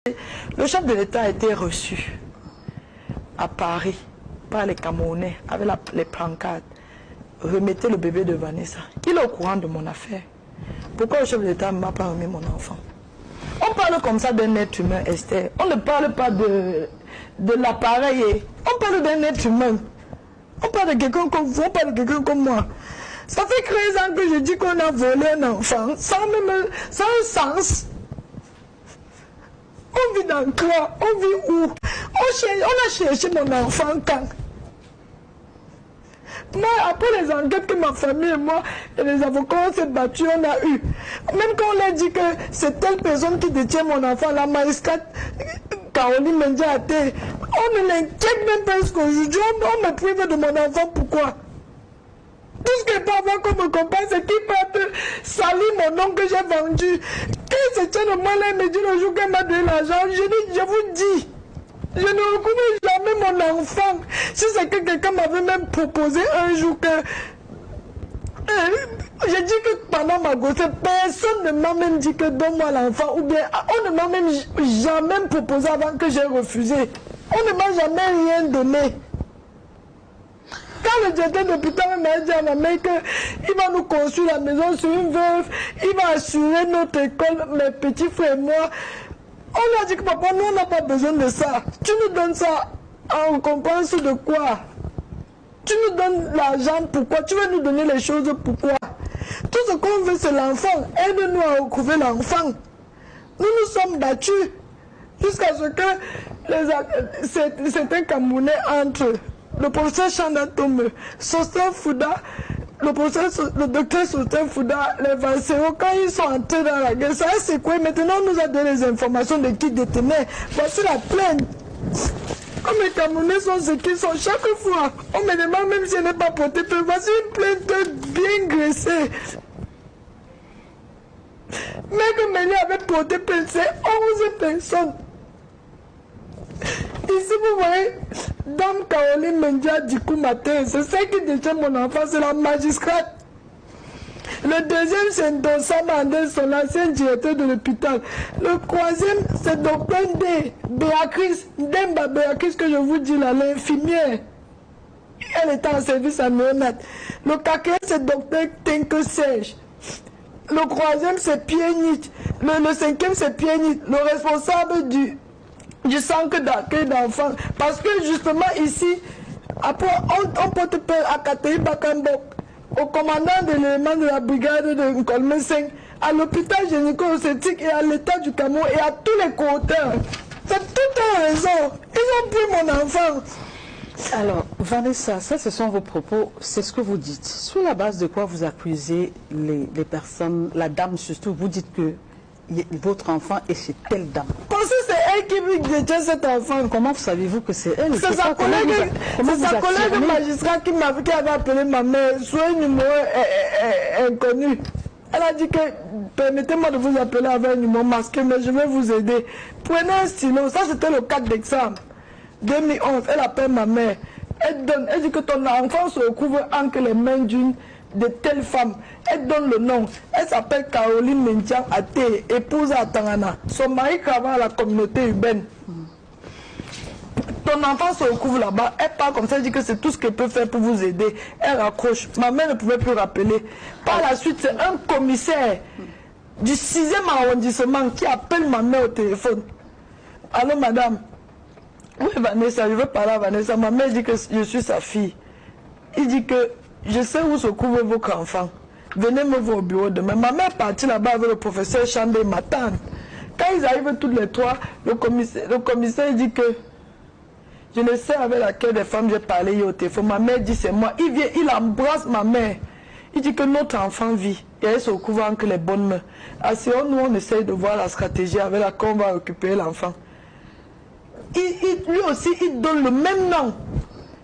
Le chef de l'État a été reçu à Paris par les Camerounais avec les pancartes. Remettez le bébé de Vanessa. Il est au courant de mon affaire. Pourquoi le chef de l'État ne m'a pas remis mon enfant? On parle comme ça d'un être humain, Esther. On ne parle pas de l'appareil. On parle d'un être humain. On parle de quelqu'un comme vous, on parle de quelqu'un comme moi. Ça fait 13 ans que je dis qu'on a volé un enfant, sans un sens. On vit dans quoi? On vit où? On a cherché mon enfant quand? Moi, après les enquêtes que ma famille et moi et les avocats on s'est battus, on a eu. Même quand on a dit que c'est telle personne qui détient mon enfant, la maïscate Caroline Mendiate, on ne l'inquiète même pas qu'aujourd'hui on me prive de mon enfant. Pourquoi? Tout ce que peut avoir comme compagne, c'est qu'il peut salir mon nom que j'ai vendu. Quand c'était le malin me dit le jour qu'elle m'a donné l'argent, je vous dis, je ne reconnais jamais mon enfant. Si c'est que quelqu'un m'avait même proposé un jour que... J'ai dit que pendant ma grossesse, personne ne m'a même dit que donne-moi l'enfant. Ou bien, on ne m'a même jamais proposé avant que j'ai refusé. On ne m'a jamais rien donné. Quand le directeur d'hôpital m'a dit à ma mère qu'il va nous construire la maison sur une veuve, il va assurer notre école, mes petits frères et moi, on a dit que papa, nous on n'a pas besoin de ça. Tu nous donnes ça en récompense de quoi? Tu nous donnes l'argent pourquoi? Tu veux nous donner les choses pourquoi? Tout ce qu'on veut c'est l'enfant. Aide-nous à retrouver l'enfant. Nous nous sommes battus jusqu'à ce que certains Camerounais entre le professeur Chandatome, Sostin Fouda, le docteur Sostin Fouda, les Vassero, quand ils sont entrés dans la guerre, ça c'est quoi? Maintenant on nous a donné les informations de qui détenait. Voici la plainte. Comme les Camerounais sont ce qu'ils sont, chaque fois, on me demande même si elle n'est pas portée plainte. Voici une plainte bien graissée. Mais que Mélie avait porté plainte, c'est 11 personnes. Ici, vous voyez, Dame Caroline Mendia Dikou Matin, c'est celle qui détient mon enfant, c'est la magistrate. Le deuxième, c'est Donsama Anderson, l'ancien directeur de l'hôpital. Le troisième, c'est Dr Béatrice, Demba Béatrice, que je vous dis là, l'infirmière. Elle était en service à néonat. Le quatrième, c'est Dr Tenke Serge. Le troisième, c'est Pierre Nietzsche. Le cinquième, c'est Pierre Nietzsche, le responsable du centre d'accueil d'enfants. Parce que justement ici, après, on porte peur à Katei Bakambok, au commandant de l'élément de la brigade de Nkolme 5, à l'hôpital gynéco-obstétrique et à l'État du Cameroun et à tous les co-auteurs. C'est toute une raison. Ils ont pris mon enfant. Alors, Vanessa, ça ce sont vos propos, c'est ce que vous dites. Sur la base de quoi vous accusez les personnes, la dame surtout, vous dites que votre enfant est chez telle dame. Parce que c'est elle qui détient cet enfant. Comment savez-vous que c'est elle? C'est sa collègue magistrat qui avait appelé ma mère sur un numéro inconnu. Elle a dit que permettez-moi de vous appeler avec un numéro masqué, mais je vais vous aider. Prenez un stylo, ça c'était le 4 décembre 2011. Elle appelle ma mère. Elle dit que ton enfant se recouvre entre les mains d'une de telle femme. Elle donne le nom. Elle s'appelle Caroline Mendiang Até, épouse à Tangana. Son mari travaille à la communauté urbaine. Ton enfant se recouvre là-bas. Elle parle comme ça, elle dit que c'est tout ce qu'elle peut faire pour vous aider. Elle raccroche. Ma mère ne pouvait plus rappeler. Par la suite, c'est un commissaire du 6e arrondissement qui appelle ma mère au téléphone. Allô, madame? Oui, Vanessa, je veux parler à Vanessa. Ma mère dit que je suis sa fille. Il dit que je sais où se trouve votre enfant. Venez me voir au bureau demain. Ma mère est partie là-bas avec le professeur Chandé Matan. Quand ils arrivent tous les trois, le commissaire dit que je ne sais avec laquelle des femmes j'ai parlé hier au téléphone. Ma mère dit c'est moi. Il vient, il embrasse ma mère. Il dit que notre enfant vit. Et elle se recouvre entre les bonnes mains. Asseyons-nous, on essaye de voir la stratégie avec laquelle on va récupérer l'enfant. Lui aussi, il donne le même nom.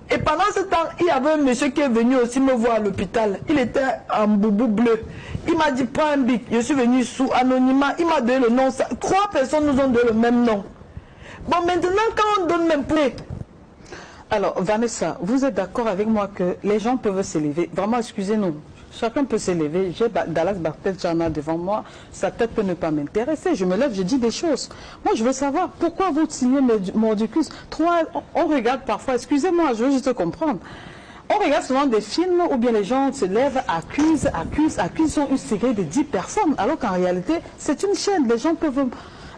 Et pendant ce temps, il y avait un monsieur qui est venu aussi me voir à l'hôpital. Il était en boubou bleu. Il m'a dit, prends un bic. Je suis venu sous anonymat. Il m'a donné le nom. 3 personnes nous ont donné le même nom. Bon, maintenant, quand on donne même plus... Alors, Vanessa, vous êtes d'accord avec moi que les gens peuvent s'élever. Vraiment, excusez-nous. Chacun peut s'élever. J'ai Dallas Bartel-Jana devant moi. Sa tête peut ne pas m'intéresser. Je me lève, je dis des choses. Moi, je veux savoir pourquoi vous signez Mordicus. On regarde parfois, excusez-moi, je veux juste comprendre. On regarde souvent des films où bien les gens se lèvent, accusent, ils ont une série de 10 personnes. Alors qu'en réalité, c'est une chaîne. Les gens peuvent...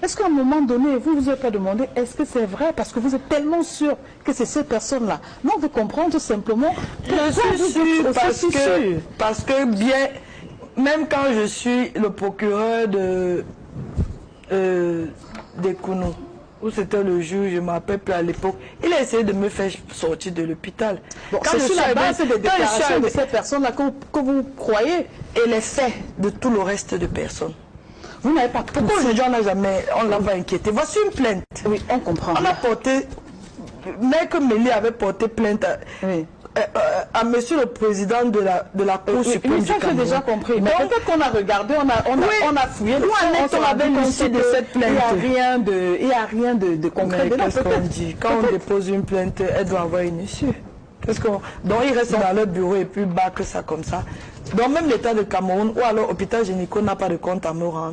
Est-ce qu'à un moment donné, vous ne vous avez pas demandé, est-ce que c'est vrai? Parce que vous êtes tellement sûr que c'est ces personnes-là. Non, vous comprenez tout simplement. Je suis sûr parce que bien, même quand je suis le procureur de Kounou, où c'était le juge, je ne me rappelle plus à l'époque, il a essayé de me faire sortir de l'hôpital. Bon, c'est sur la base des déclarations de ces personnes-là que vous croyez et les faits de tout le reste de personnes. Vous n'avez pas... Pourquoi aujourd'hui on l'a pas inquiété? Voici une plainte. Oui, on comprend. On a porté... Maître Méli avait porté plainte à monsieur le président de la Cour suprême du Cameroun. Ça, j'ai déjà compris. Mais peut-être qu'on a regardé, on a fouillé. On avait initié de cette plainte. Il n'y a rien de concret. Qu'est-ce qu'on dit? Quand on dépose une plainte, elle doit avoir une issue. Donc ils restent dans leur bureau et puis battent ça comme ça. Donc même l'État de Cameroun ou alors l'hôpital gynéco n'a pas de compte à me rendre.